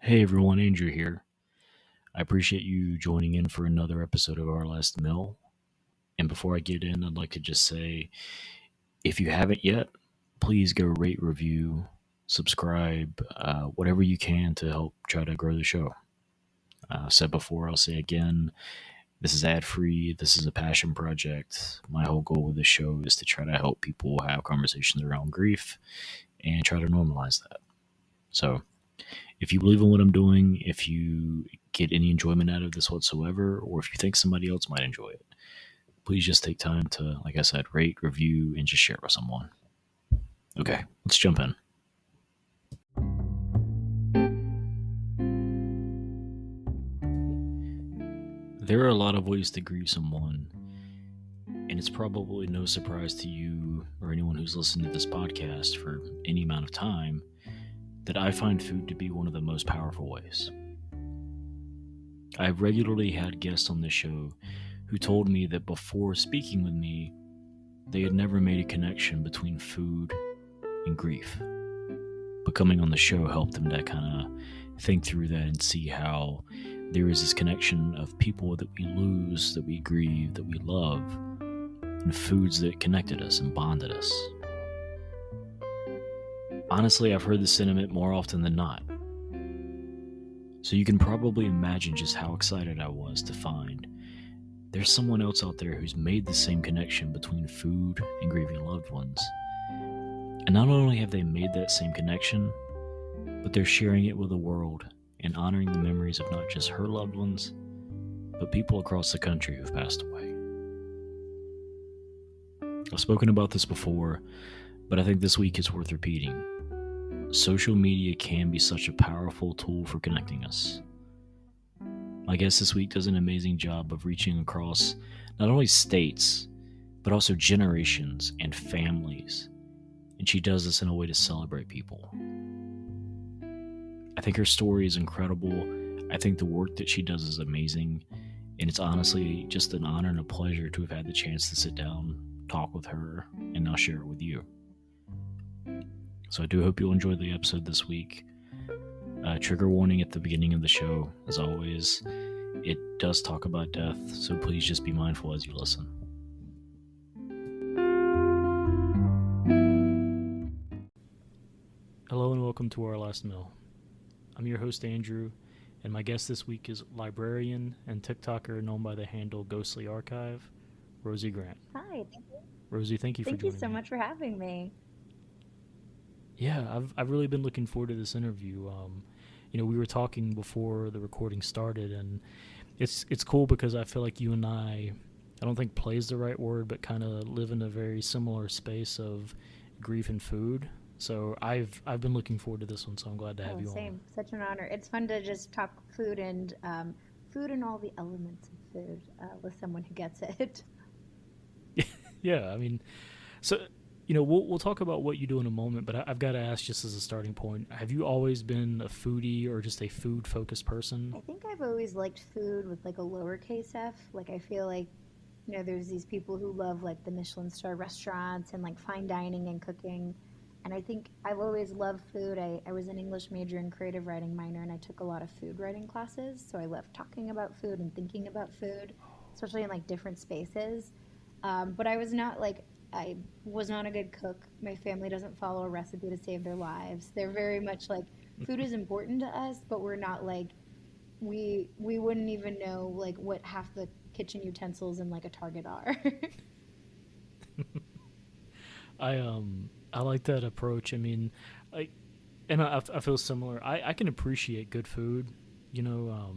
Hey everyone, Andrew here. I appreciate you joining in for another episode of Our Last Mill. And before I get in, I'd like to just say if you haven't yet, please go rate, review, subscribe, whatever you can to help try to grow the show. I've said before, I'll say again, this is ad free, this is a passion project. My whole goal with this show is to try to help people have conversations around grief and try to normalize that. So, if you believe in what I'm doing, if you get any enjoyment out of this whatsoever, or if you think somebody else might enjoy it, please just take time to, like I said, rate, review, and just share it with someone. Okay, let's jump in. There are a lot of ways to grieve someone, and it's probably no surprise to you or anyone who's listened to this podcast for any amount of time that I find food to be one of the most powerful ways. I've regularly had guests on this show who told me that before speaking with me, they had never made a connection between food and grief. But coming on the show helped them to kind of think through that and see how there is this connection of people that we lose, that we grieve, that we love, and foods that connected us and bonded us. Honestly, I've heard the sentiment more often than not. So you can probably imagine just how excited I was to find there's someone else out there who's made the same connection between food and grieving loved ones. And not only have they made that same connection, but they're sharing it with the world and honoring the memories of not just her loved ones, but people across the country who've passed away. I've spoken about this before, but I think this week is worth repeating. Social media can be such a powerful tool for connecting us. My guest this week does an amazing job of reaching across not only states, but also generations and families. And she does this in a way to celebrate people. I think her story is incredible. I think the work that she does is amazing. And it's honestly just an honor and a pleasure to have had the chance to sit down, talk with her, and now share it with you. So I do hope you'll enjoy the episode this week. Trigger warning at the beginning of the show, as always. It does talk about death, so please just be mindful as you listen. Hello and welcome to Our Last Mill. I'm your host Andrew, and my guest this week is librarian and TikToker known by the handle Ghostly Archive, Rosie Grant. Hi. Rosie, thank you for joining me. Thank you so much for having me. Yeah, I've really been looking forward to this interview. We were talking before the recording started, and it's cool because I feel like you and I don't think play is the right word, but kind of live in a very similar space of grief and food. So I've been looking forward to this one, so I'm glad to have you Same. Such an honor. It's fun to just talk food and all the elements of food with someone who gets it. on. Yeah, I mean, so we'll talk about what you do in a moment, but I've got to ask just as a starting point: have you always been a foodie or just a food focused person? I think I've always liked food with like a lowercase f. Like I feel like there's these people who love like the Michelin star restaurants and like fine dining and cooking. And I think I've always loved food. I was an English major and creative writing minor, and I took a lot of food writing classes. So I love talking about food and thinking about food, especially in like different spaces. But I was not a good cook. My family doesn't follow a recipe to save their lives. They're very much like food is important to us, but we're not like we wouldn't even know like what half the kitchen utensils in like a Target are. I like that approach. I mean, I I feel similar. I can appreciate good food. You know,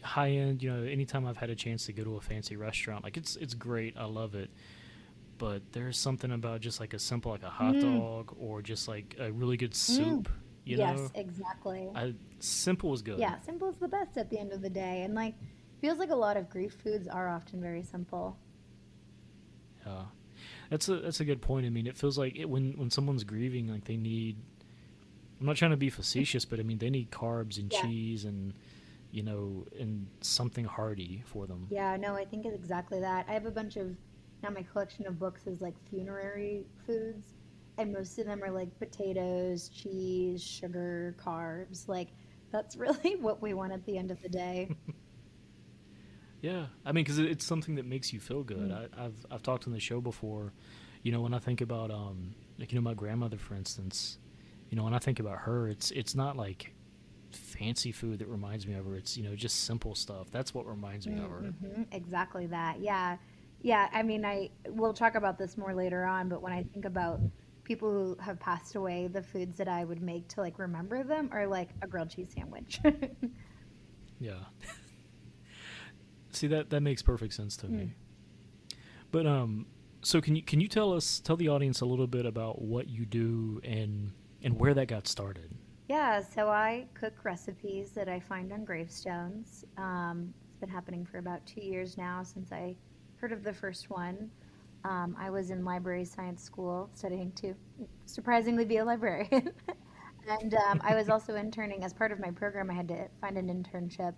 high end. Anytime I've had a chance to go to a fancy restaurant, like it's great. I love it. But there's something about just like a simple like a hot mm, dog or just like a really good mm. soup. You Yes, know, exactly. simple is good. Yeah, simple is the best at the end of the day. And like feels like a lot of grief foods are often very simple. Yeah, that's a good point. I mean, it feels like when someone's grieving, like they need. I'm not trying to be facetious, but I mean they need carbs and Yeah. cheese and and something hearty for them. Yeah, no, I think it's exactly that. I have a bunch of now my collection of books is like funerary foods, and most of them are like potatoes, cheese, sugar, carbs. Like That's really what we want at the end of the day. Yeah, I mean, because it's something that makes you feel good. Mm, I've talked on the show before. When I think about like my grandmother, for instance. When I think about her, it's not like fancy food that reminds me of her. It's just simple stuff. That's what reminds me of her. exactly that. Yeah. Yeah. I mean, we'll talk about this more later on, but when I think about people who have passed away, the foods that I would make to like remember them are like a grilled cheese sandwich. Yeah. See, that makes perfect sense to Mm. me. But so can you tell the audience a little bit about what you do and where that got started? Yeah, so I cook recipes that I find on gravestones. It's been happening for about 2 years now since I heard of the first one. I was in library science school studying to surprisingly be a librarian. And I was also interning as part of my program. I had to find an internship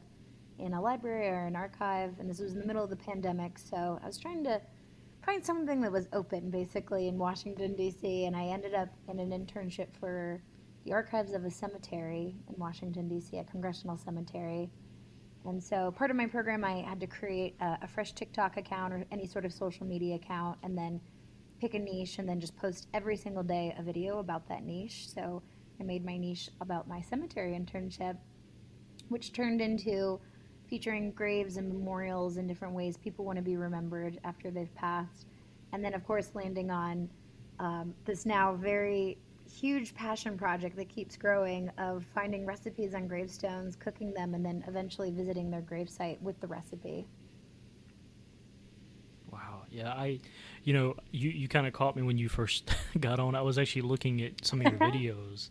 in a library or an archive, and this was in the middle of the pandemic. So I was trying to find something that was open basically in Washington, D.C., and I ended up in an internship for the archives of a cemetery in Washington, D.C., a congressional cemetery. And so part of my program, I had to create a fresh TikTok account or any sort of social media account, and then pick a niche and then just post every single day a video about that niche. So I made my niche about my cemetery internship, which turned into featuring graves and memorials in different ways people want to be remembered after they've passed. And then, of course, landing on this now very huge passion project that keeps growing of finding recipes on gravestones, cooking them, and then eventually visiting their gravesite with the recipe. Wow. Yeah, you kind of caught me when you first got on. I was actually looking at some of your videos,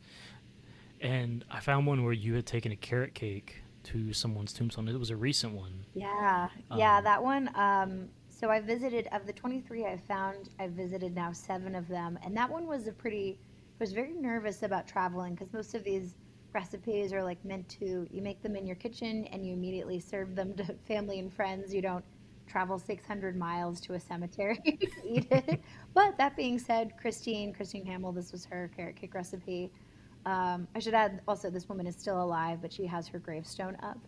and I found one where you had taken a carrot cake to someone's tombstone. It was a recent one. Yeah, yeah, Um, that one. So I visited, of the 23 I found, I've visited now seven of them. And that one was I was very nervous about traveling because most of these recipes are like meant to, you make them in your kitchen and you immediately serve them to family and friends. You don't travel 600 miles to a cemetery to eat it. But that being said, Christine Hamill, this was her carrot cake recipe. I should add also, this woman is still alive, but she has her gravestone up,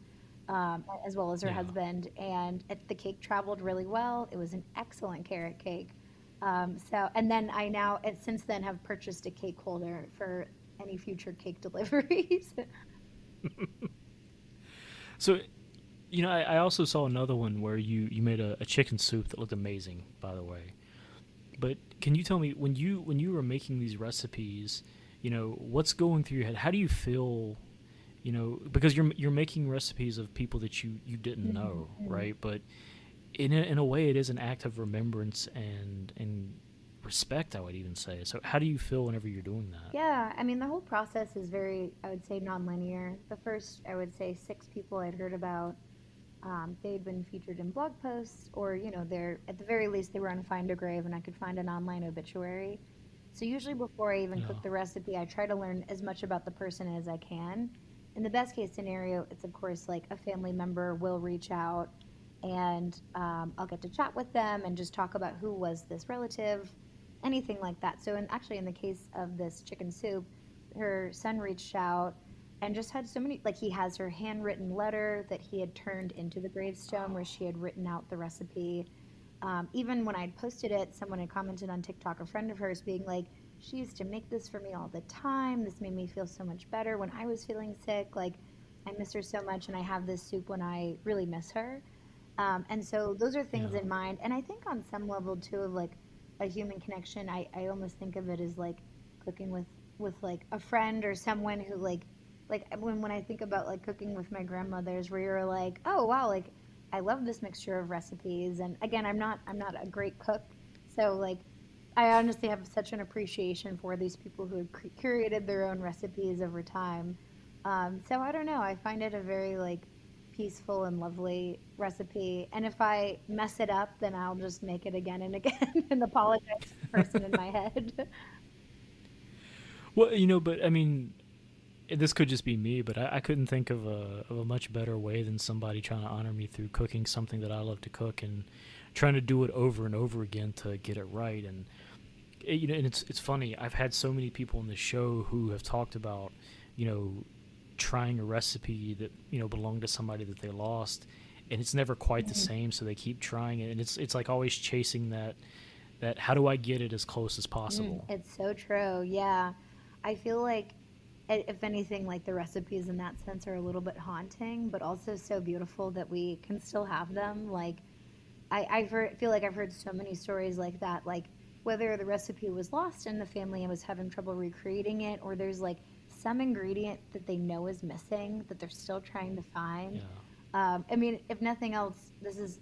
as well as her yeah. husband. And the cake traveled really well. It was an excellent carrot cake. And then and since then, have purchased a cake holder for any future cake deliveries. So I also saw another one where you made a chicken soup that looked amazing, by the way. But can you tell me when you were making these recipes, what's going through your head? How do you feel? Because you're making recipes of people that you didn't know, Mhm. right? But in a way, it is an act of remembrance and respect. I would even say. So, how do you feel whenever you're doing that? Yeah, I mean, the whole process is very, I would say, nonlinear. The first, I would say, six people I'd heard about, they'd been featured in blog posts, or they're at the very least they were on Find a Grave, and I could find an online obituary. So usually before I even Yeah, cook the recipe, I try to learn as much about the person as I can. In the best case scenario, it's of course like a family member will reach out, and I'll get to chat with them and just talk about who was this relative, anything like that. So, actually, in the case of this chicken soup, her son reached out and just had so many, like, he has her handwritten letter that he had turned into the gravestone where she had written out the recipe. Even when I'd posted it, someone had commented on TikTok, a friend of hers, being like, she used to make this for me all the time. This made me feel so much better when I was feeling sick. Like, I miss her so much, and I have this soup when I really miss her. And so those are things yeah, in mind. And I think on some level too of like a human connection, I almost think of it as like cooking with like a friend or someone who like when I think about like cooking with my grandmothers, where you're like, oh wow, like I love this mixture of recipes. And again, I'm not a great cook, so like I honestly have such an appreciation for these people who have curated their own recipes over time. So I don't know. I find it a very like peaceful and lovely recipe. And if I mess it up, then I'll just make it again and again and apologize to the person in my head. well, but I mean, this could just be me, but I couldn't think of a much better way than somebody trying to honor me through cooking something that I love to cook and trying to do it over and over again to get it right. And and it's funny. I've had so many people on the show who have talked about, you know, trying a recipe that belonged to somebody that they lost, and it's never quite the Mhm. same, so they keep trying it, and it's like always chasing that how do I get it as close as possible. It's so true. Yeah. I feel like, if anything, like the recipes in that sense are a little bit haunting, but also so beautiful that we can still have them. Like, feel like I've heard so many stories like that, like whether the recipe was lost and the family was having trouble recreating it, or there's like some ingredient that they know is missing that they're still trying to find. Yeah. I mean, if nothing else, this is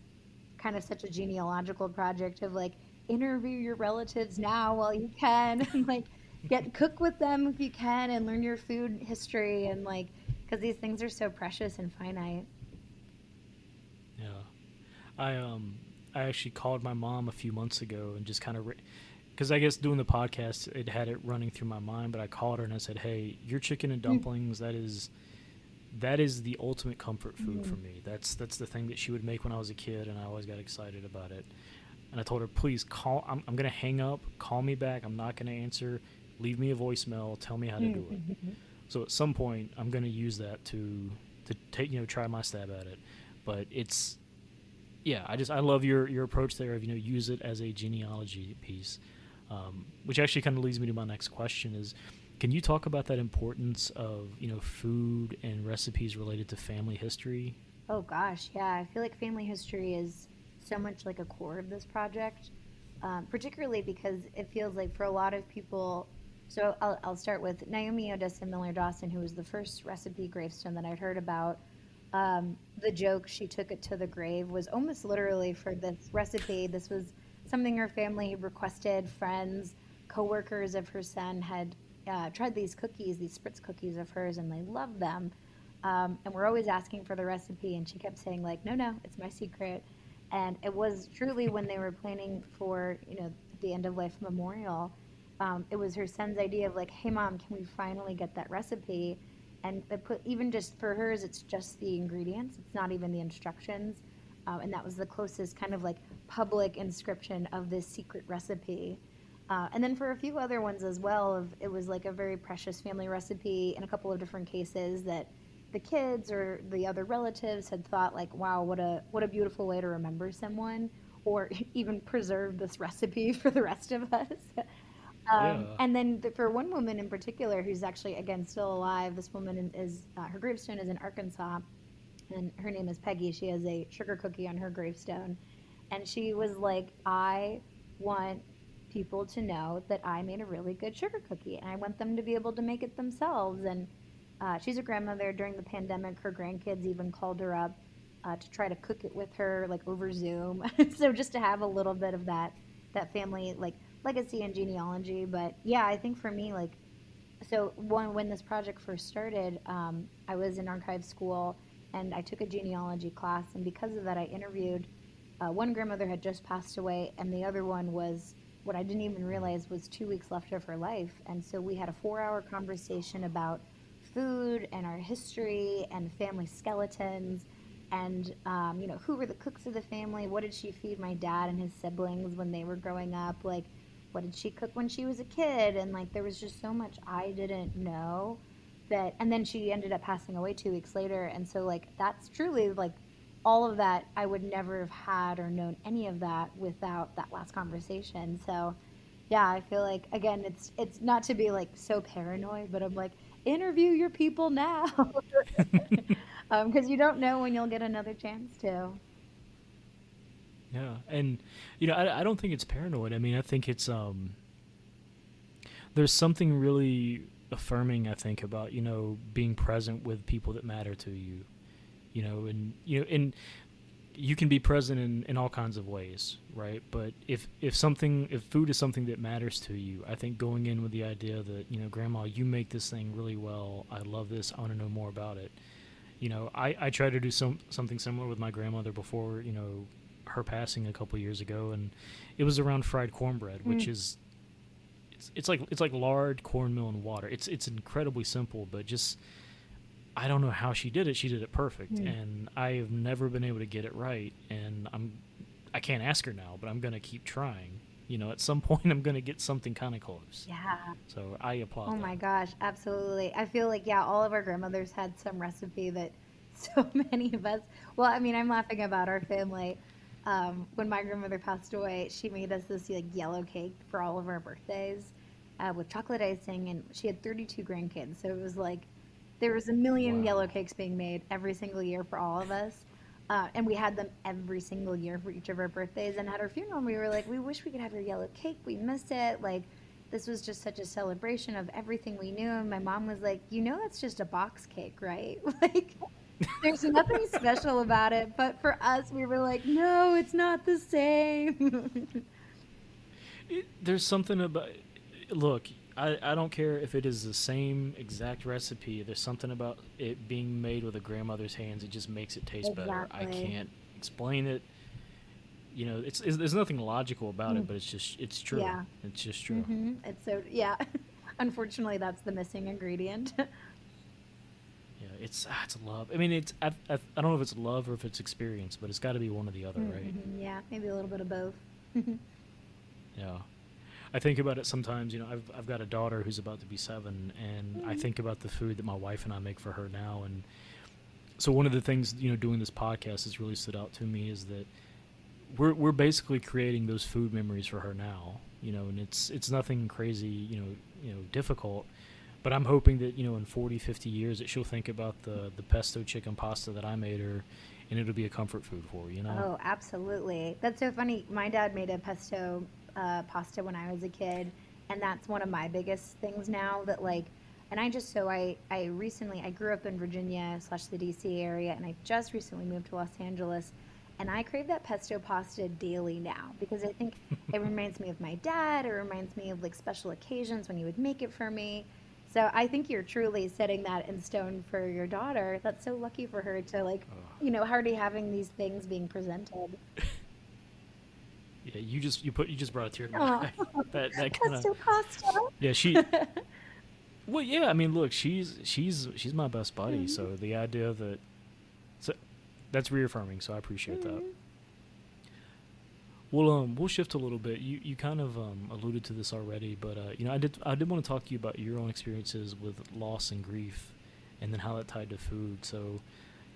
kind of such a genealogical project of like interview your relatives now while you can, and like cook with them if you can, and learn your food history, and like because these things are so precious and finite. Yeah. I actually called my mom a few months ago and just kind of because I guess doing the podcast it had it running through my mind, but I called her and I said, "Hey, your chicken and dumplings, that is the ultimate comfort food for Mhm. me. That's the thing that she would make when I was a kid, and I always got excited about it." And I told her, "Please call. I'm gonna hang up. Call me back. I'm not gonna answer. Leave me a voicemail. Tell me how to do it." Mhm. So at some point, I'm gonna use that to take try my stab at it. But it's yeah, I love your approach there of use it as a genealogy piece, which actually kind of leads me to my next question is, can you talk about that importance of food and recipes related to family history? Oh gosh, yeah. I feel like family history is so much like a core of this project, particularly because it feels like for a lot of people. So I'll start with Naomi Odessa Miller Dawson, who was the first recipe gravestone that I'd heard about. The joke she took it to the grave was almost literally for this recipe. This was something her family requested. Friends, coworkers of her son had tried these cookies, these spritz cookies of hers, and they loved them. And we're always asking for the recipe, and she kept saying like, "No, no, it's my secret." And it was truly when they were planning for the end of life memorial. It was her son's idea of like, "Hey, mom, can we finally get that recipe?" And it put even just for hers, it's just the ingredients. It's not even the instructions. And that was the closest kind of like public inscription of this secret recipe. And then for a few other ones as well, it was like a very precious family recipe in a couple of different cases that the kids or the other relatives had thought like, wow, what a beautiful way to remember someone, or even preserve this recipe for the rest of us. Yeah. And then for one woman in particular, who's actually again still alive, this woman is her gravestone is in Arkansas, and her name is Peggy. She has a sugar cookie on her gravestone, and she was like, I want people to know that I made a really good sugar cookie, and I want them to be able to make it themselves. And she's a grandmother. During the pandemic, her grandkids even called her up to try to cook it with her, like over Zoom. So just to have a little bit of that family like legacy and genealogy. But yeah, I think for me, like, so when this project first started, I was in archive school and I took a genealogy class, and because of that, I interviewed one grandmother had just passed away, and the other one was what I didn't even realize was 2 weeks left of her life. And so we had a 4-hour conversation about food and our history and family skeletons. And who were the cooks of the family? What did she feed my dad and his siblings when they were growing up? Like, what did she cook when she was a kid? And like there was just so much I didn't know that. And then she ended up passing away 2 weeks later, and so like that's truly like all of that I would never have had or known any of that without that last conversation. So yeah, I feel like again it's not to be like so paranoid, but I'm like, interview your people now. Because you don't know when you'll get another chance to. Yeah, and I don't think it's paranoid. I mean, I think it's there's something really affirming, I think, about being present with people that matter to you. And you can be present in all kinds of ways, right? But if food is something that matters to you, I think going in with the idea that grandma, you make this thing really well. I love this. I want to know more about it. I tried to do something similar with my grandmother before her passing a couple years ago, and it was around fried cornbread, which Mm, is it's like lard, cornmeal, and water. It's incredibly simple, but just I don't know how she did it. She did it perfect, mm. and I have never been able to get it right. And I can't ask her now, but I'm gonna keep trying. At some point I'm going to get something kind of close. Yeah. So I applaud Oh my that. gosh, absolutely. I feel like, yeah, all of our grandmothers had some recipe that so many of us, well, I mean, I'm laughing about our family. When my grandmother passed away, she made us this like yellow cake for all of our birthdays with chocolate icing, and she had 32 grandkids. So it was like there was a million yellow Wow. cakes being made every single year for all of us. And we had them every single year for each of our birthdays. And at her funeral, we were like, we wish we could have your yellow cake. We miss it. Like, this was just such a celebration of everything we knew. And my mom was like, that's just a box cake, right? Like, there's nothing special about it. But for us, we were like, no, it's not the same. There's something about. Look, I don't care if it is the same exact recipe. There's something about it being made with a grandmother's hands. It just makes it taste better. I Exactly. can't explain it. There's nothing logical about it, Mm, but it's true. yeah. It's just true. It's so, yeah. Unfortunately, that's the missing ingredient. Yeah, it's love. I mean, I don't know if it's love or if it's experience, but it's got to be one or the other, right? Yeah, maybe a little bit of both. Yeah. I think about it sometimes. I've got a daughter who's about to be 7, and I think about the food that my wife and I make for her now. And so one of the things doing this podcast has really stood out to me is that we're basically creating those food memories for her now. And it's nothing crazy, difficult. But I'm hoping that in 40, 50 years that she'll think about the pesto chicken pasta that I made her, and it'll be a comfort food for her. Oh, absolutely. That's so funny. My dad made a pesto pasta when I was a kid, and that's one of my biggest things now that like and I recently I grew up in Virginia slash the DC area, and I just recently moved to Los Angeles, and I crave that pesto pasta daily now because I think it reminds me of my dad. It reminds me of like special occasions when he would make it for me. So I think you're truly setting that in stone for your daughter. That's so lucky for her to like, already having these things being presented. Yeah, you just brought a tear to my Oh, eye. That kind of pesto pasta. yeah. Well, yeah. I mean, look, she's my best buddy. Mhm, So the idea that so that's reaffirming. So I appreciate that. mhm. We'll shift a little bit. You kind of alluded to this already, but I did want to talk to you about your own experiences with loss and grief, and then how that tied to food. So,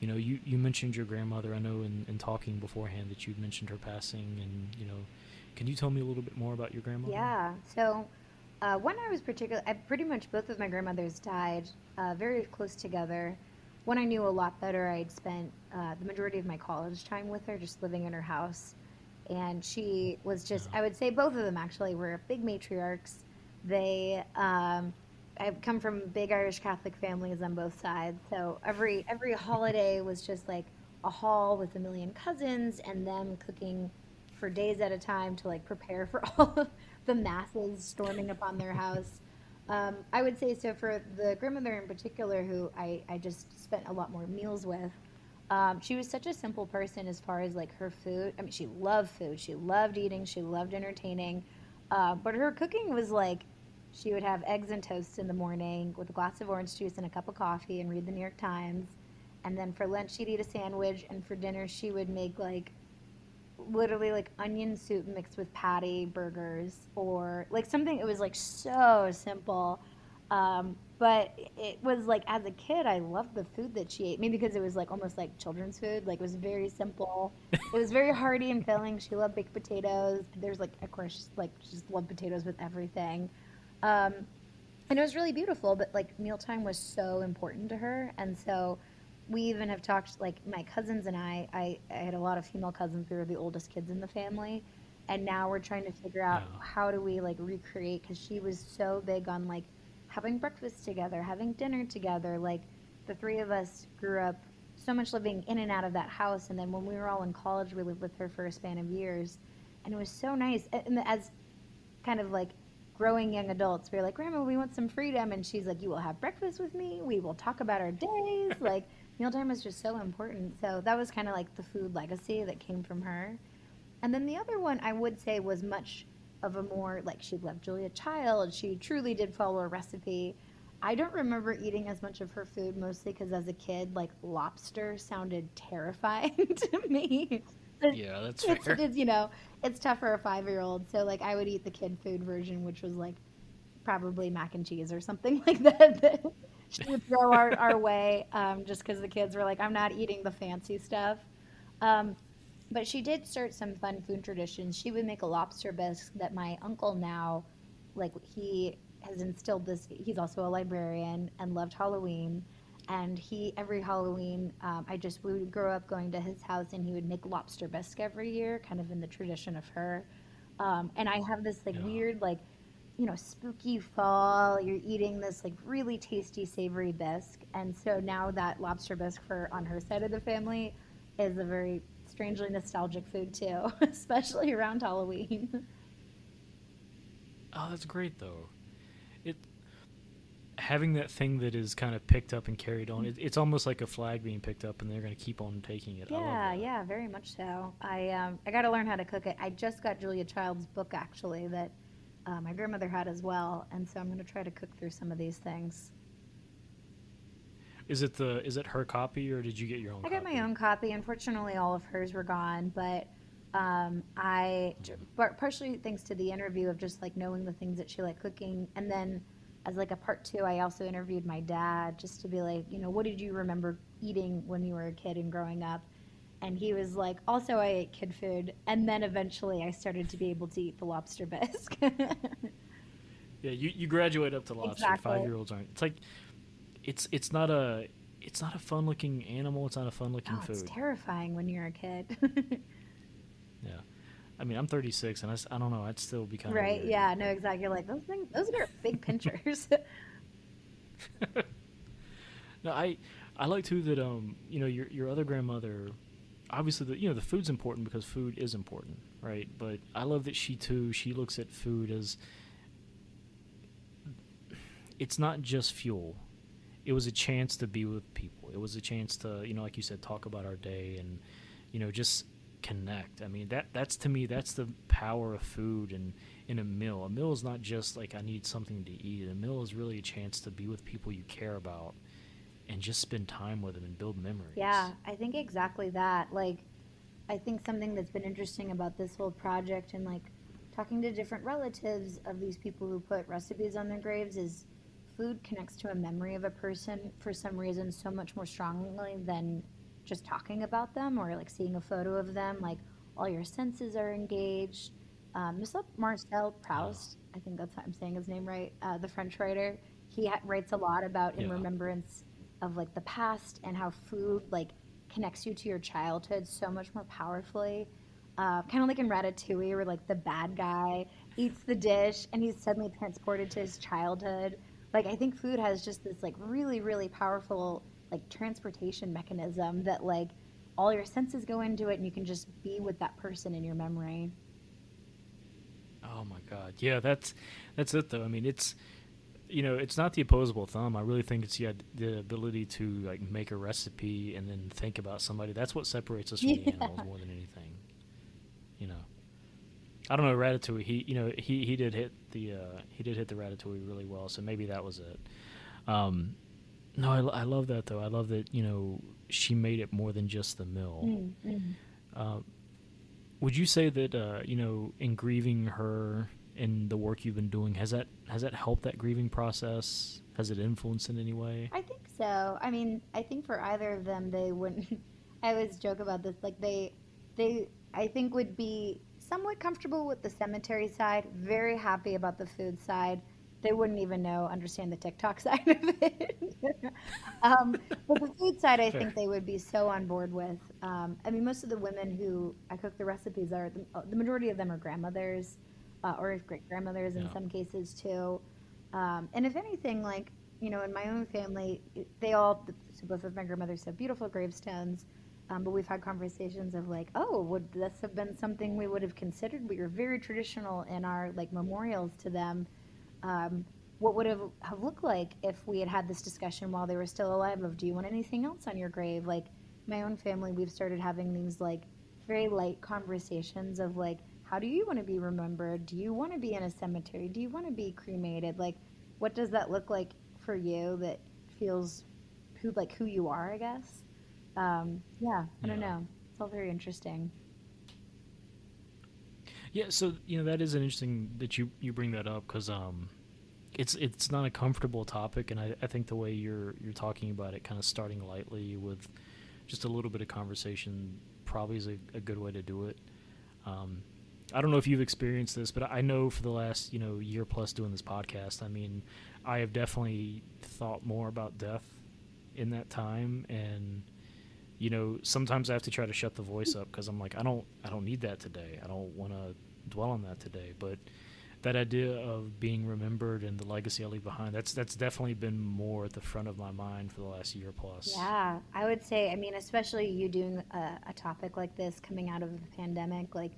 you mentioned your grandmother. I know in talking beforehand that you'd mentioned her passing, and can you tell me a little bit more about your grandmother? Yeah. So when I was I pretty much both of my grandmothers died very close together. When I knew a lot better, I'd spent the majority of my college time with her, just living in her house. And she was just, I would say both of them actually were big matriarchs. They, I've come from big Irish Catholic families on both sides. So every holiday was just like a hall with a million cousins and them cooking for days at a time to like prepare for all of the masses storming upon their house. I would say so for the grandmother in particular, who I just spent a lot more meals with. She was such a simple person as far as like her food. I mean, she loved food. She loved eating. She loved entertaining. But her cooking was like she would have eggs and toast in the morning with a glass of orange juice and a cup of coffee and read the New York Times. And then for lunch, she'd eat a sandwich. And for dinner, she would make like literally like onion soup mixed with patty burgers or like something. It was like so simple. But it was like as a kid, I loved the food that she ate. Maybe because it was like almost like children's food. Like it was very simple. It was very hearty and filling. She loved baked potatoes. There's like, of course, like she just loved potatoes with everything. Um, and it was really beautiful, but like mealtime was so important to her. And so we even have talked, like my cousins and I had a lot of female cousins. We were the oldest kids in the family. And now we're trying to figure Yeah. out how do we like recreate, because she was so big on like having breakfast together, having dinner together. Like the three of us grew up so much living in and out of that house. And then when we were all in college, we lived with her for a span of years. And it was so nice. And as kind of like growing young adults, we were like, Grandma, we want some freedom. And she's like, you will have breakfast with me. We will talk about our days. Like, mealtime was just so important. So that was kind of like the food legacy that came from her. And then the other one I would say was much of a more like she loved Julia Child. She truly did follow a recipe. I don't remember eating as much of her food, mostly because as a kid, like lobster sounded terrifying to me. But Yeah, that's it's fair. it's you know it's tough for a 5-year-old. So like I would eat the kid food version, which was like probably mac and cheese or something like that, that she would throw our way, just because the kids were like, I'm not eating the fancy stuff. Um, but she did start some fun food traditions. She would make a lobster bisque that my uncle now, like, he has instilled this. He's also a librarian and loved Halloween. And he, every Halloween, we would grow up going to his house and he would make lobster bisque every year, kind of in the tradition of her. And I have this like Yeah. weird, like, spooky fall. You're eating this like really tasty, savory bisque. And so now that lobster bisque for on her side of the family is a very strangely nostalgic food too, especially around Halloween. Oh, that's great though. It having that thing that is kind of picked up and carried on. It's almost like a flag being picked up, and they're going to keep on taking it. I love Yeah, that. yeah, very much so. I got to learn how to cook it. I just got Julia Child's book actually that my grandmother had as well, and so I'm going to try to cook through some of these things. Is it her copy or did you get your own I got my copy? own copy. Unfortunately, all of hers were gone, but partially thanks to the interview of just like knowing the things that she liked cooking, and then as like a part two, I also interviewed my dad just to be like, what did you remember eating when you were a kid and growing up? And he was like, also I ate kid food, and then eventually I started to be able to eat the lobster bisque. Yeah, you graduate up to lobster. Exactly. 5 year olds aren't. It's like it's not a fun looking animal. It's not a fun looking Oh, it's food. terrifying when you're a kid. Yeah. I mean, I'm 36, and I don't know. I'd still be kind of Right? weird. Yeah, no, exactly. You're like, those things, those are big pinchers. No, I like too that your other grandmother. Obviously, the food's important because food is important, right? But I love that she looks at food as it's not just fuel. It was a chance to be with people. It was a chance to, like you said, talk about our day and, just connect. I mean, that's to me, that's the power of food and in a meal. A meal is not just like I need something to eat. A meal is really a chance to be with people you care about and just spend time with them and build Yeah, memories. I think exactly that. Like, I think something that's been interesting about this whole project and like talking to different relatives of these people who put recipes on their graves is food connects to a memory of a person for some reason so much more strongly than just talking about them or like seeing a photo of them. Like, all your senses are engaged. Marcel Yeah. Proust, I think that's how I'm saying his name right, the French writer, he writes a lot about in Yeah. remembrance of like the past and how food like connects you to your childhood so much more powerfully. Kind of like in Ratatouille, where like the bad guy eats the dish and he's suddenly transported to his childhood. Like I think food has just this like really really powerful like transportation mechanism that like all your senses go into it and you can just be with that person in your memory. Oh my God. Yeah, that's it though. I mean, it's not the opposable thumb. I really think it's the ability to like make a recipe and then think about somebody. That's what separates us from the Yeah. animals more than anything. You know, I don't know Ratatouille. He did hit the Ratatouille really well. So maybe that was it. Um, no, I love that though. I love that she made it more than just the mill. Mm-hmm. Uh, would you say that in grieving her and the work you've been doing has that helped that grieving process? Has it influenced in any way? I think so. I mean, I think for either of them, they wouldn't. I always joke about this. Like I think would be somewhat comfortable with the cemetery side, very happy about the food side. They wouldn't even understand the TikTok side of it. But the food side, I Fair. think they would be so on board with. I mean, most of the women who I cook the recipes are the majority of them are grandmothers, or great grandmothers in Yeah. some cases too. And if anything, like in my own family, they all, so both of my grandmothers have beautiful gravestones. But we've had conversations of like, oh, would this have been something we would have considered? We were very traditional in our like memorials to them. Um, what would have looked like if we had had this discussion while they were still alive? Of, do you want anything else on your grave? Like my own family, we've started having these like very light conversations of like, how do you want to be remembered? Do you want to be in a cemetery? Do you want to be cremated? Like, what does that look like for you that feels who you are, I guess. Yeah, I don't Yeah. know. It's all very interesting. Yeah, so that is an interesting that you bring that up because it's not a comfortable topic, and I think the way you're talking about it, kind of starting lightly with just a little bit of conversation, probably is a good way to do it. Um, I don't know if you've experienced this, but I know for the last year plus doing this podcast, I mean, I have definitely thought more about death in that time, and sometimes I have to try to shut the voice up because I'm like, I don't need that today. I don't want to dwell on that today. But that idea of being remembered and the legacy I leave behind, that's definitely been more at the front of my mind for the last year plus. Yeah, I would say, I mean, especially you doing a topic like this coming out of the pandemic, like,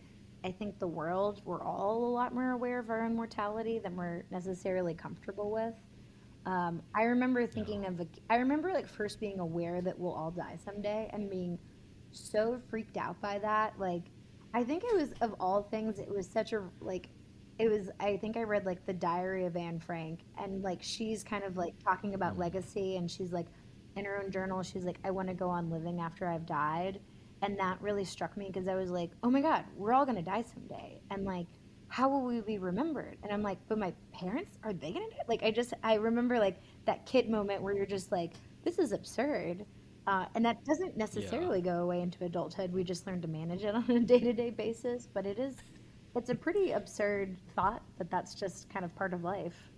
I think the world, we're all a lot more aware of our own mortality than we're necessarily comfortable with. I remember Yeah. thinking of, I remember like first being aware that we'll all die someday and being so freaked out by that. Like, I think it was, of all things, it was such a, like, it was, I think I read like the Diary of Anne Frank, and like she's kind of like talking about Mm. legacy, and she's like, in her own journal, she's like, I want to go on living after I've died. And that really struck me because I was like, oh my God, we're all going to die someday. And like, how will we be remembered? And I'm like, but my parents, are they going to die? Like, I remember like that kid moment where you're just like, this is absurd. And that doesn't Yeah. necessarily go away into adulthood. We just learn to manage it on a day to day basis. But it's a pretty absurd thought that that's just kind of part of life.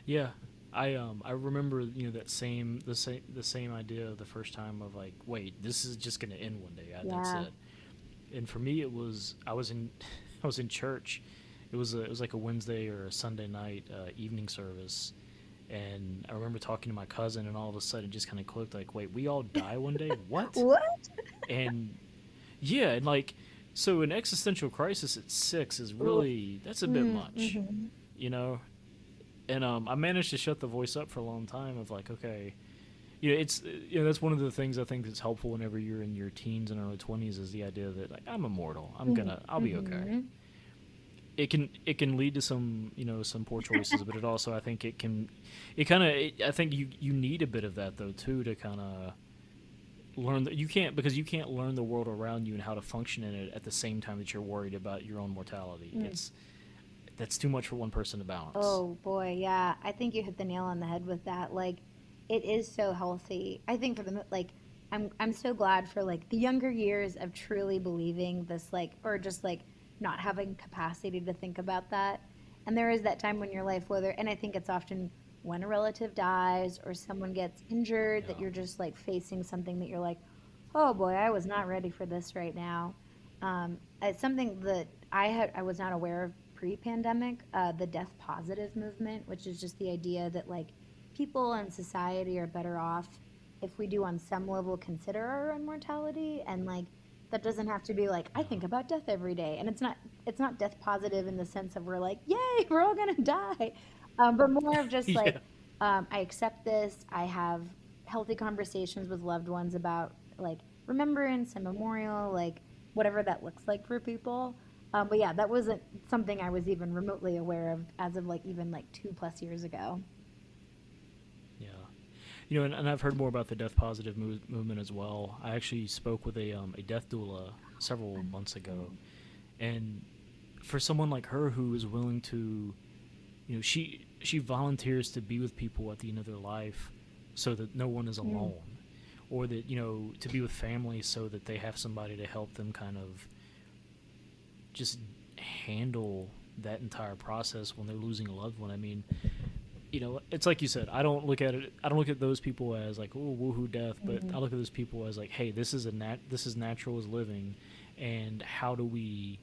Yeah. I remember the same idea the first time of like, wait, this is just gonna end one day. Yeah, that's Yeah. it. And for me, it was I was in I was in church. It was like a Wednesday or a Sunday night evening service, and I remember talking to my cousin, and all of a sudden, it just kind of clicked. Like, wait, we all die one day? What? What? And yeah, and like, so an existential crisis at 6 is Oof. really that's a bit much, Mm-hmm. you know. And I managed to shut the voice up for a long time. Of like, okay, it's that's one of the things I think that's helpful whenever you're in your teens and early 20s is the idea that like I'm immortal. I'll be okay. Mm-hmm. It can lead to some poor choices, but it also I think it kind of I think you need a bit of that though too to kind of learn that you can't learn the world around you and how to function in it at the same time that you're worried about your own mortality. Mm. It's That's too much for one person to balance. Oh boy, yeah. I think you hit the nail on the head with that. Like, it is so healthy. I think for the like, I'm so glad for like the younger years of truly believing this, like, or just like not having capacity to think about that. And there is that time when your life, whether, and I think it's often when a relative dies or someone gets injured, that Yeah. you're just like facing something that you're like, oh boy, I was not ready for this right now. It's something that I was not aware of pre-pandemic, the death positive movement, which is just the idea that like people and society are better off if we do on some level consider our own mortality, and like that doesn't have to be like I think about death every day, and it's not death positive in the sense of we're like yay we're all gonna die, but more of just Yeah. like I accept this. I have healthy conversations with loved ones about like remembrance and memorial, like whatever that looks like for people. But yeah, that wasn't something I was even remotely aware of as of like even like 2+ years ago. Yeah. And I've heard more about the death positive movement as well. I actually spoke with a death doula several months ago, and for someone like her who is willing to, she volunteers to be with people at the end of their life, so that no one is Mm. alone, or that to be with family so that they have somebody to help them kind of just handle that entire process when they're losing a loved one. I mean, it's like you said. I don't look at it. I don't look at those people as like, oh, woohoo, death. But Mhm. I look at those people as like, hey, this is natural as living, and how do we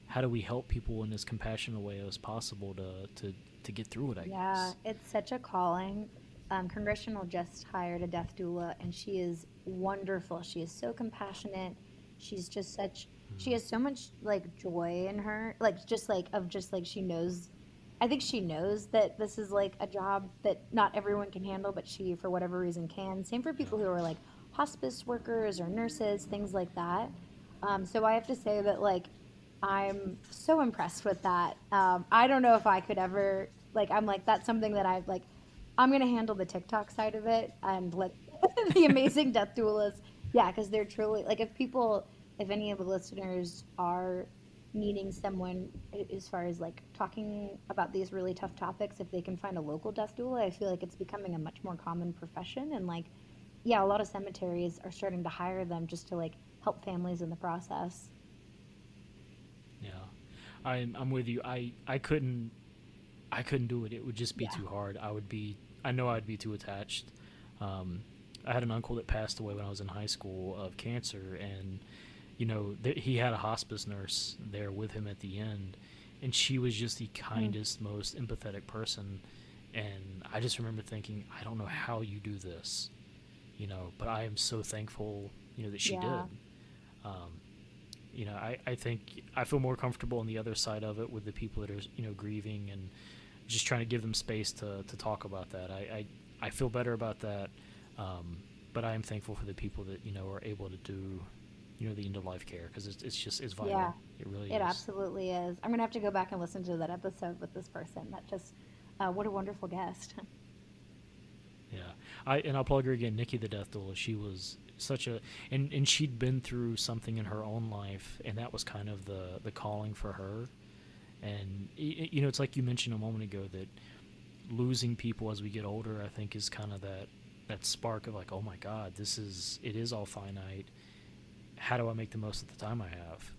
help people in as compassionate a way as possible to get through it? I Yeah, guess. it's such a calling. Congressional just hired a death doula, and she is wonderful. She is so compassionate. She's just such. She has so much like joy in her, like just like of just like she knows. I think she knows that this is like a job that not everyone can handle, but she, for whatever reason, can. Same for Yeah. people who are like hospice workers or nurses, things like that. So I have to say that like I'm so impressed with that. I don't know if I could ever like. I'm like that's something that I like. I'm gonna handle the TikTok side of it and let the amazing death doulas. Yeah, because they're truly like if any of the listeners are needing someone as far as like talking about these really tough topics. If they can find a local death doula, I feel like it's becoming a much more common profession. And like, yeah, a lot of cemeteries are starting to hire them just to like help families in the process. Yeah, I'm with you. I couldn't do it. It would just be Yeah. too hard. I know I'd be too attached. Um, I had an uncle that passed away when I was in high school of cancer, and he had a hospice nurse there with him at the end, and she was just the Mm. kindest, most empathetic person. And I just remember thinking, I don't know how you do this, but I am so thankful, that she Yeah. did. Um, I think I feel more comfortable on the other side of it with the people that are, grieving and just trying to give them space to talk about that. I feel better about that. Um, but I am thankful for the people that, are able to do, the end of life care because it's Yeah. vital. It really It is. absolutely is. I'm gonna have to go back and listen to that episode with this person. That just, what a wonderful guest. Yeah. I'll plug her again, Nikki the Death Doula. She was such a and she'd been through something in her own life, and that was kind of the calling for her. And it's like you mentioned a moment ago that losing people as we get older, I think, is kind of that spark of like, oh my God, it is all finite. How do I make the most of the time I have?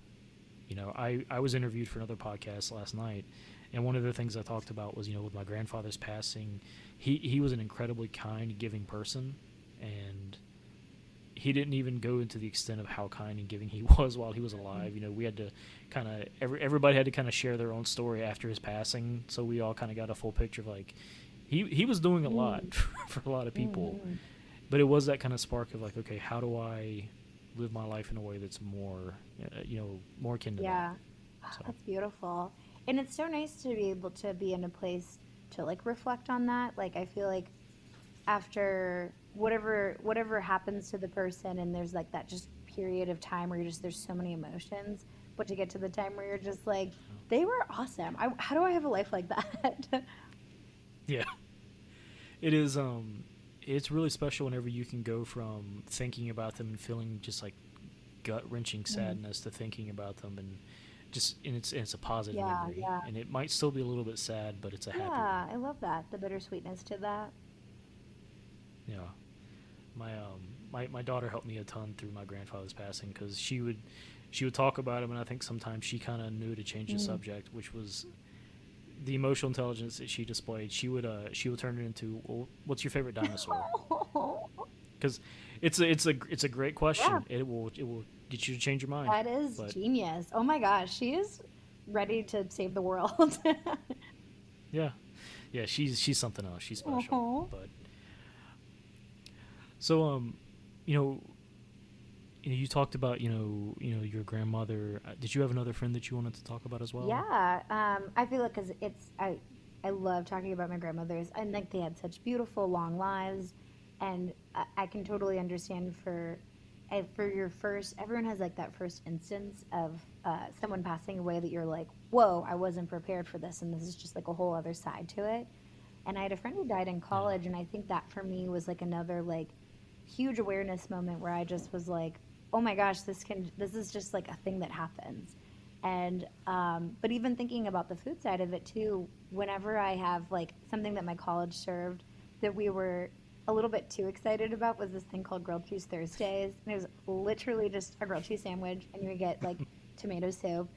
I was interviewed for another podcast last night, and one of the things I talked about was, with my grandfather's passing, he was an incredibly kind, giving person, and he didn't even go into the extent of how kind and giving he was while he was alive. We had to kind of everybody had to kind of share their own story after his passing, so we all kind of got a full picture of like he was doing a lot Mm. for a lot of people, Hmm. but it was that kind of spark of like, okay, how do I live my life in a way that's more more akin to that. Yeah. So That's beautiful. And it's so nice to be able to be in a place to like reflect on that. Like I feel like after whatever happens to the person and there's like that just period of time where you're just there's so many emotions, but to get to the time where you're just like they were awesome. How do I have a life like that? yeah, it is. It's really special whenever you can go from thinking about them and feeling just like gut wrenching Mm. sadness to thinking about them and it's a positive Yeah, memory, yeah. and it might still be a little bit sad, but it's a happy one. Yeah, I love that. The bittersweetness to that. Yeah, my daughter helped me a ton through my grandfather's passing because she would talk about him, and I think sometimes she kind of knew to change the Mm. subject, which was the emotional intelligence that she displayed. She would turn it into, well, what's your favorite dinosaur? Because it's a great Yeah, question. It will get you to change your mind. that is But genius. Oh my gosh, she is ready to save the world. yeah, yeah, she's something else. She's special. Oh. But so you know, you talked about your grandmother. Did you have another friend that you wanted to talk about as well? Yeah, I feel like because I love talking about my grandmothers, and like they had such beautiful long lives, and I can totally understand for your first. Everyone has like that first instance of someone passing away that you're like, whoa, I wasn't prepared for this, and this is just like a whole other side to it. And I had a friend who died in Yeah. college, and I think that for me was like another like huge awareness moment where I just was like, oh my gosh, this is just like a thing that happens. And but even thinking about the food side of it too, whenever I have like something that my college served that we were a little bit too excited about was this thing called grilled cheese Thursdays, and it was literally just a grilled cheese sandwich, and you would get like tomato soup,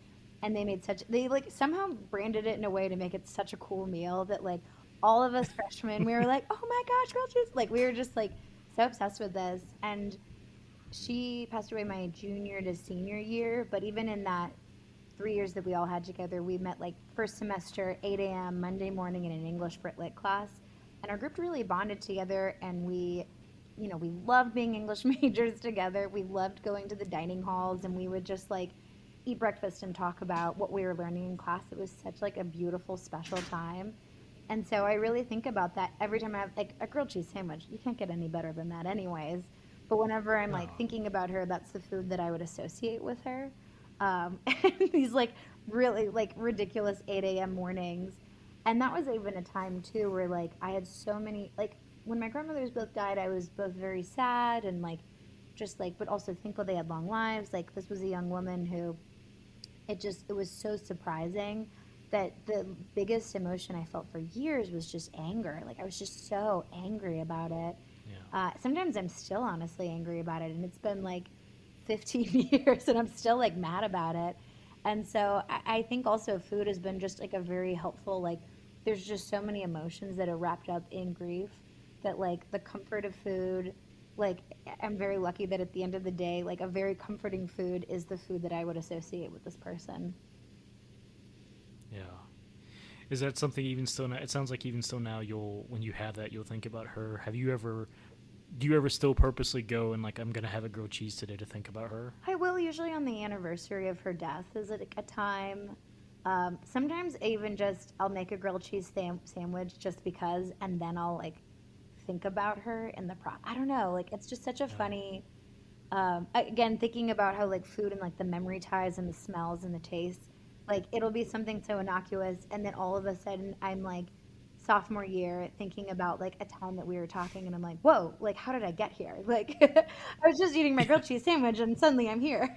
and they like somehow branded it in a way to make it such a cool meal that like all of us freshmen we were like, oh my gosh, grilled cheese! Like we were just like so obsessed with this, and she passed away my junior to senior year, but even in that 3 years that we all had together, we met like first semester, 8 a.m. Monday morning in an English Brit Lit class. And our group really bonded together, and we loved being English majors together. We loved going to the dining halls, and we would just like eat breakfast and talk about what we were learning in class. It was such like a beautiful, special time. And so I really think about that every time I have like a grilled cheese sandwich. You can't get any better than that, anyways. But whenever I'm No. like thinking about her, that's the food that I would associate with her. And these like really like ridiculous 8 a.m. mornings. And that was even a time too where like I had so many like when my grandmothers both died, I was both very sad and like just like but also thankful they had long lives. Like this was a young woman who it was so surprising that the biggest emotion I felt for years was just anger. Like I was just so angry about it. Yeah. Sometimes I'm still honestly angry about it, and it's been like 15 years, and I'm still like mad about it. And so I think also food has been just like a very helpful, like, there's just so many emotions that are wrapped up in grief that, like, the comfort of food, like, I'm very lucky that at the end of the day, like, a very comforting food is the food that I would associate with this person. Yeah. Is that something even still now? It sounds like even still now, you'll when you have that, you'll think about her. Have you ever? Do you ever still purposely go and like I'm gonna have a grilled cheese today to think about her? I will usually on the anniversary of her death is like a time. Sometimes even just I'll make a grilled cheese sandwich just because, and then I'll like think about her in the I don't know. Like it's just such a Yeah. funny. Again, thinking about how like food and like the memory ties and the smells and the tastes, like it'll be something so innocuous, and then all of a sudden I'm like sophomore year thinking about like a time that we were talking, and I'm like, whoa, like how did I get here? Like I was just eating my grilled cheese sandwich, and suddenly I'm here.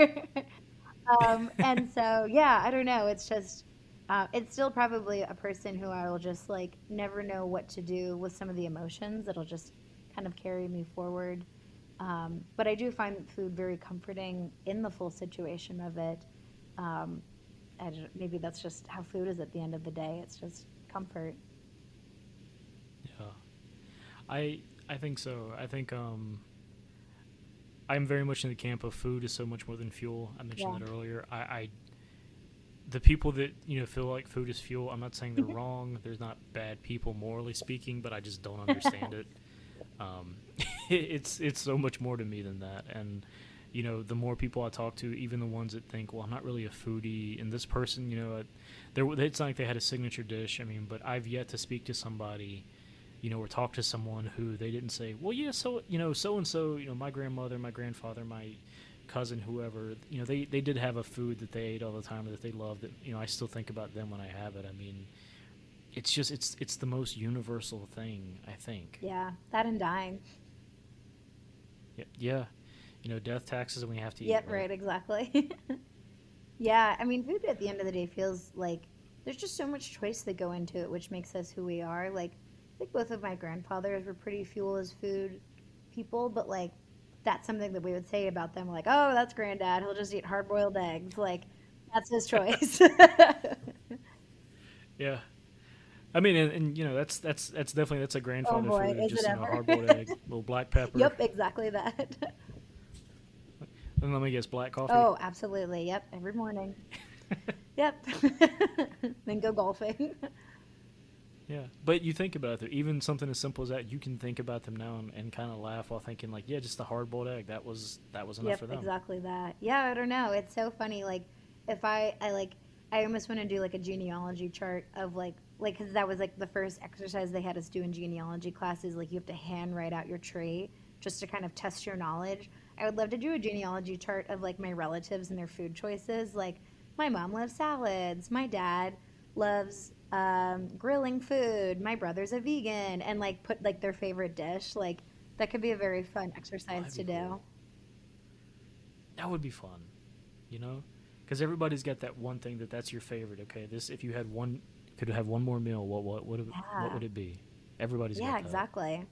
And so yeah, I don't know. It's just. It's still probably a person who I will just like never know what to do with some of the emotions. It'll just kind of carry me forward. But I do find food very comforting in the full situation of it. Um, maybe that's just how food is at the end of the day. It's just comfort. Yeah. I think so. I think I'm very much in the camp of food is so much more than fuel. I mentioned Yeah. that earlier. I the people that feel like food is fuel. I'm not saying they're wrong. There's not bad people morally speaking, but I just don't understand it. Um, it's so much more to me than that. And the more people I talk to, even the ones that think, well, I'm not really a foodie, and this person, it's not like they had a signature dish. I mean, but I've yet to speak to somebody, or talk to someone who they didn't say, well, yeah, so so and so, my grandmother, my grandfather, my cousin, whoever, they did have a food that they ate all the time that they loved. That I still think about them when I have it. I mean, it's the most universal thing, I think. Yeah. That and dying. Yeah, yeah. Death, taxes, and we have to eat, Yep. right? Right. Exactly. Yeah. I mean, food at the end of the day feels like there's just so much choice that go into it, which makes us who we are. Like, I think both of my grandfathers were pretty fuel as food people, but like, that's something that we would say about them. Like, oh, that's granddad. He'll just eat hard boiled eggs. Like, that's his choice. Yeah. I mean, and that's definitely that's a Oh grandfather boy, food of is it just ever? hard boiled egg, little black pepper, Yep, exactly that. and let me guess, black coffee. Oh, absolutely. Yep, every morning. Yep. Then go golfing. Yeah, but you think about it, even something as simple as that, you can think about them now and kind of laugh while thinking like, yeah, just a hard boiled egg. That was enough Yep, for them. exactly that. Yeah, I don't know. It's so funny. Like, if I like, I almost want to do like a genealogy chart of because that was like the first exercise they had us do in genealogy classes. Like, you have to hand write out your tree just to kind of test your knowledge. I would love to do a genealogy chart of like my relatives and their food choices. Like, my mom loves salads. My dad loves grilling food. My brother's a vegan, and like put like their favorite dish. Like, that could be a very fun Oh, exercise that'd to be do. cool. That would be fun, you know, because everybody's got that one thing that's your favorite. Okay, this if you had one could have one more meal, what Yeah. would it be? Everybody's Yeah, got that. exactly.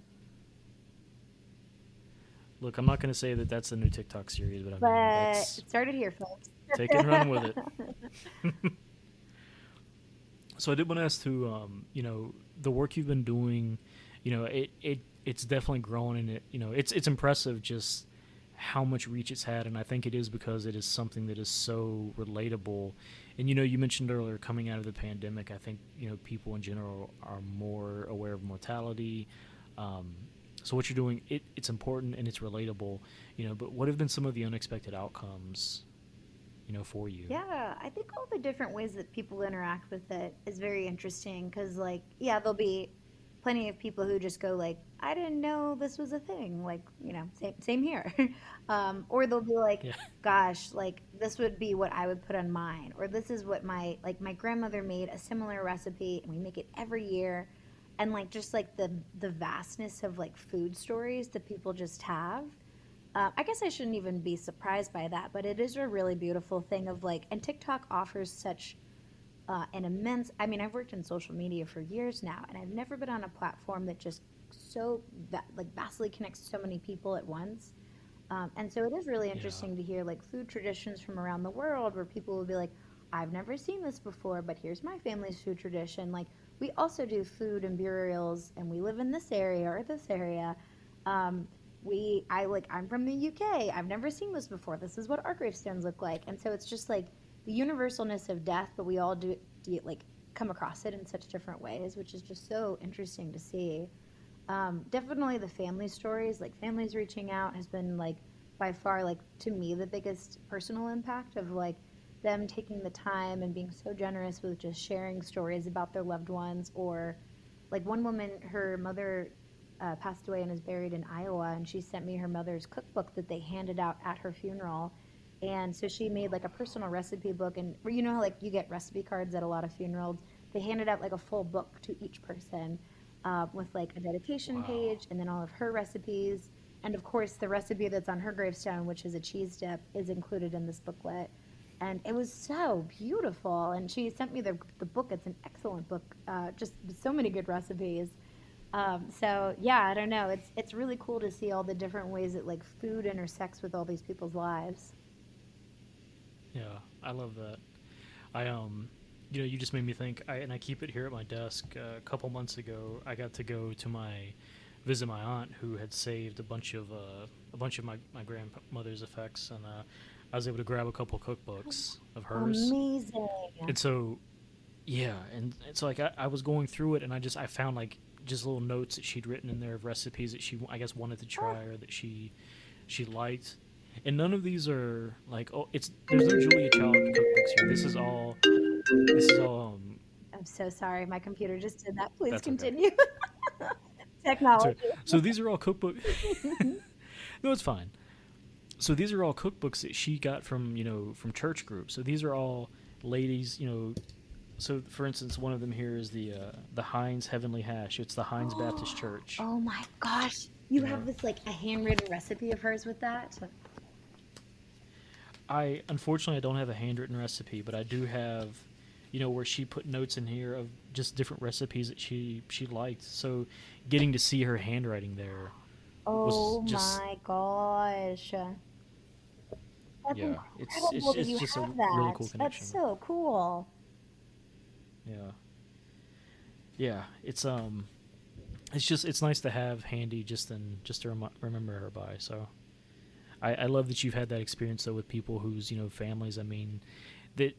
Look, I'm not going to say that that's the new TikTok series, but I mean But that's it started here, folks. take it and run with it. So I did want to ask to the work you've been doing, it's definitely growing, and it's impressive just how much reach it's had, and I think it is because it is something that is so relatable. And you mentioned earlier coming out of the pandemic, I think people in general are more aware of mortality. Um, so what you're doing, it's important and it's relatable, But what have been some of the unexpected outcomes, for you? Yeah, I think all the different ways that people interact with it is very interesting because, like, yeah, there'll be plenty of people who just go like, "I didn't know this was a thing." Like, same here. Or they'll be like, Yeah, "Gosh, like this would be what I would put on mine," or "This is what my grandmother made a similar recipe, and we make it every year." And like just like the vastness of like food stories that people just have. I guess I shouldn't even be surprised by that, but it is a really beautiful thing of like, and TikTok offers such an immense. I mean, I've worked in social media for years now, and I've never been on a platform that just like vastly connects so many people at once. And so it is really Yeah. interesting to hear like food traditions from around the world where people will be like, I've never seen this before, but here's my family's food tradition. Like, we also do food and burials, and we live in this area or this area. Um, I'm from the UK. I've never seen this before. This is what our gravestones look like. And so it's just like the universalness of death, but we all do like come across it in such different ways, which is just so interesting to see. Definitely the family stories, like families reaching out, has been like by far like to me the biggest personal impact of like them taking the time and being so generous with just sharing stories about their loved ones. Or like one woman, her mother passed away and is buried in Iowa, and she sent me her mother's cookbook that they handed out at her funeral. And so she made like a personal recipe book, and you know how like you get recipe cards at a lot of funerals, they handed out like a full book to each person, with like a dedication Wow. page and then all of her recipes. And of course, the recipe that's on her gravestone, which is a cheese dip, is included in this booklet. And it was so beautiful. And she sent me the book. It's an excellent book, just so many good recipes. So yeah, I don't know. It's really cool to see all the different ways that like food intersects with all these people's lives. Yeah, I love that. I you just made me think. I keep it here at my desk. A couple months ago, I got to go to my visit my aunt who had saved a bunch of my grandmother's effects, and I was able to grab a couple cookbooks of hers. Amazing. And so yeah, and it's like I was going through it, and I found like just little notes that she'd written in there of recipes that she I guess wanted to Oh, try or that she liked. And none of these are like, oh, it's there's no Julia Child cookbooks here. This is all I'm so sorry. My computer just did that. Please that's okay. continue. So Technology. so these are all cookbook. No, it's fine. So these are all cookbooks that she got from from church groups. So these are all ladies. So for instance, one of them here is the Heinz Heavenly Hash. It's the Heinz Baptist Church. Oh my gosh. You You have know, this like a handwritten recipe of hers with that? I unfortunately I don't have a handwritten recipe, but I do have, where she put notes in here of just different recipes that she liked. So getting to see her handwriting there was Oh just my gosh. That's yeah, it's incredible it's that it's you just a have really that. cool That's connection. so cool. Yeah, yeah, it's nice to have handy just to remember her by. So I love that you've had that experience though with people whose families. I mean, that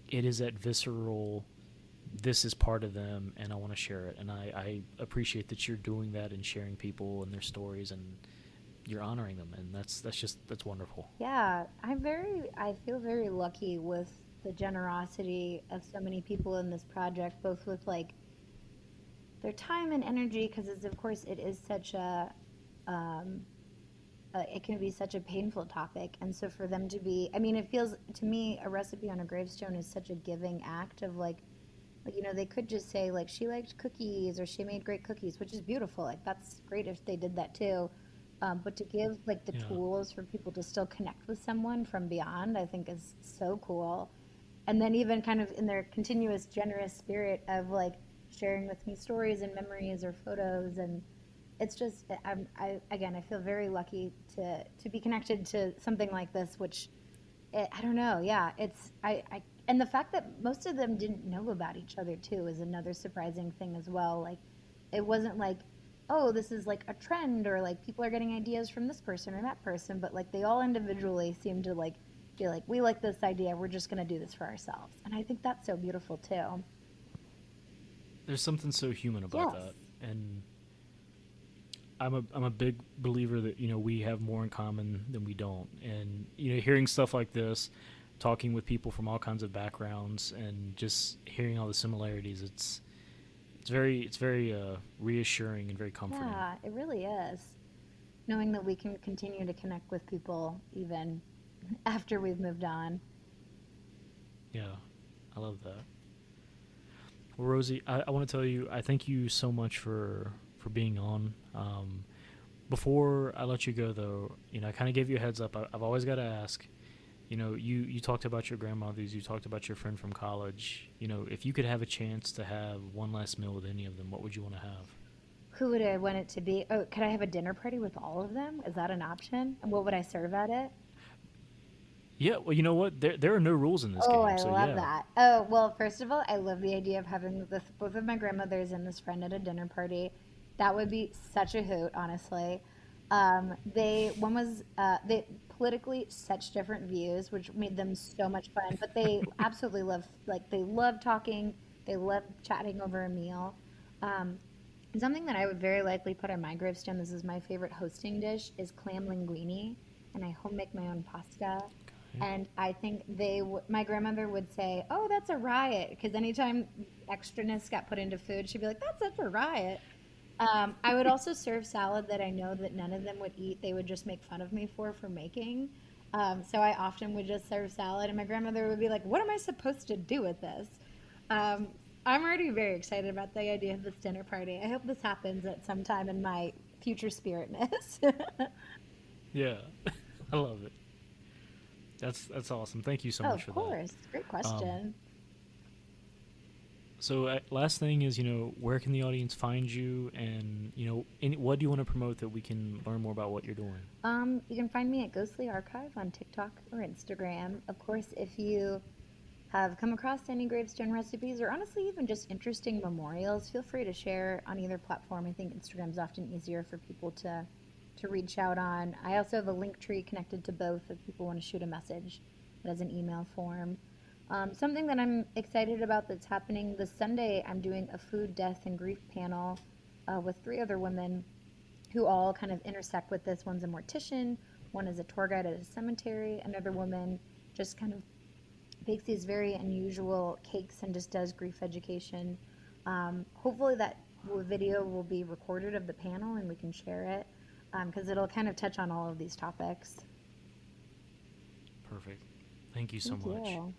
it is that visceral. This is part of them, and I want to share it. And I appreciate that you're doing that and sharing people and their stories, and you're honoring them, and that's wonderful. Yeah, I feel very lucky with the generosity of so many people in this project, both with like their time and energy, because it's, of course, it is such um, it can be such a painful topic. And so for them to be, I mean, it feels to me a recipe on a gravestone is such a giving act of like, they could just say like she liked cookies or she made great cookies, which is beautiful. Like that's great if they did that too. But to give like the Yeah, tools for people to still connect with someone from beyond, I think is so cool. And then even kind of in their continuous generous spirit of like sharing with me stories and memories or photos. And it's just I again, I feel very lucky to be connected to something like this, which I don't know. Yeah, and the fact that most of them didn't know about each other too is another surprising thing as well. Like, it wasn't like, oh, this is like a trend or like people are getting ideas from this person or that person, but like they all individually seem to like be like, we like this idea. We're just gonna do this for ourselves, and I think that's so beautiful too. there's something so human about Yes. that, and I'm a big believer that we have more in common than we don't, and hearing stuff like this, talking with people from all kinds of backgrounds, and just hearing all the similarities, it's very reassuring and very comforting. Yeah, it really is. Knowing that we can continue to connect with people even after we've moved on. Yeah, I love that. Well, Rosie, I want to tell you I thank you so much for being on. Before I let you go, though, I kind of gave you a heads up. I've always got to ask. You talked about your grandmothers. You talked about your friend from college. If you could have a chance to have one last meal with any of them, what would you want to have? Who would I want it to be? Oh, could I have a dinner party with all of them? Is that an option? And what would I serve at it? Yeah, well, you know what? There are no rules in this Oh, game, I so love yeah. that. Oh, well, first of all, I love the idea of having both of my grandmothers and this friend at a dinner party. That would be such a hoot, honestly. One was they politically such different views, which made them so much fun. But they absolutely love talking. They love chatting over a meal. Um, Something that I would very likely put on my gravestone. This is my favorite hosting dish is clam linguine, and I home make my own pasta. Okay. And I think my grandmother would say, "Oh, that's a riot," because anytime extraness got put into food, she'd be like, "That's such a riot." I would also serve salad that I know that none of them would eat. They would just make fun of me for making. So I often would just serve salad, and my grandmother would be like, "What am I supposed to do with this?" Um, I'm already very excited about the idea of this dinner party. I hope this happens at some time in my future spiritness. Yeah, I love it. That's awesome. Thank you so Oh, much of for that. course. Great Um, question. so last thing is, where can the audience find you, and what do you want to promote that we can learn more about what you're doing? You can find me at Ghostly Archive on TikTok or Instagram. Of course, if you have come across any gravestone recipes or honestly even just interesting memorials, feel free to share on either platform. I think Instagram's often easier for people to reach out on. I also have a link tree connected to both if people want to shoot a message that has an email form. Something that I'm excited about that's happening this Sunday, I'm doing a food, death, and grief panel with three other women who all kind of intersect with this. One's a mortician, one is a tour guide at a cemetery, another woman just kind of bakes these very unusual cakes and just does grief education. Hopefully, that video will be recorded of the panel and we can share it because it'll kind of touch on all of these topics. Perfect. Thank you so Thank much. you.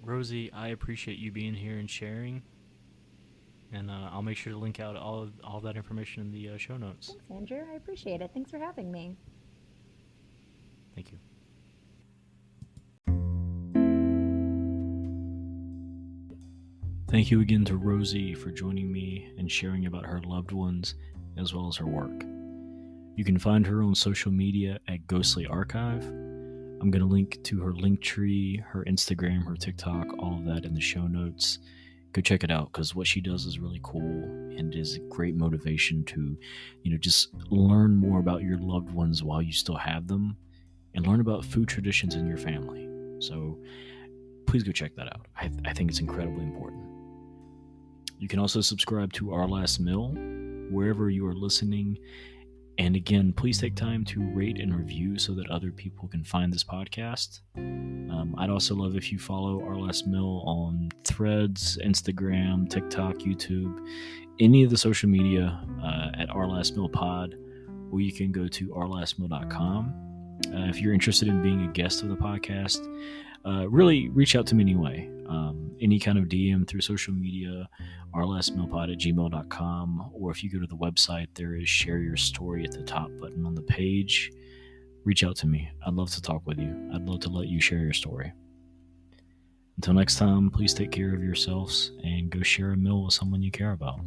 Rosie, I appreciate you being here and sharing, and I'll make sure to link out all of that information in the show notes. Thanks, Andrew. I appreciate it. Thanks for having me. Thank you. Thank you again to Rosie for joining me and sharing about her loved ones as well as her work. You can find her on social media at Ghostly Archive. I'm going to link to her link tree, her Instagram, her TikTok, all of that in the show notes. Go check it out because what she does is really cool and is a great motivation to, just learn more about your loved ones while you still have them and learn about food traditions in your family. So please go check that out. I think it's incredibly important. You can also subscribe to Our Last Meal wherever you are listening. And again, please take time to rate and review so that other people can find this podcast. I'd also love if you follow Our Last Meal on Threads, Instagram, TikTok, YouTube, any of the social media at Our Last Meal Pod, or you can go to ourlastmeal.com. If you're interested in being a guest of the podcast, really reach out to me anyway. Any kind of DM through social media, ourlastmealpod@gmail.com, or if you go to the website, there is share your story at the top button on the page. Reach out to me. I'd love to talk with you. I'd love to let you share your story. Until next time, please take care of yourselves and go share a meal with someone you care about.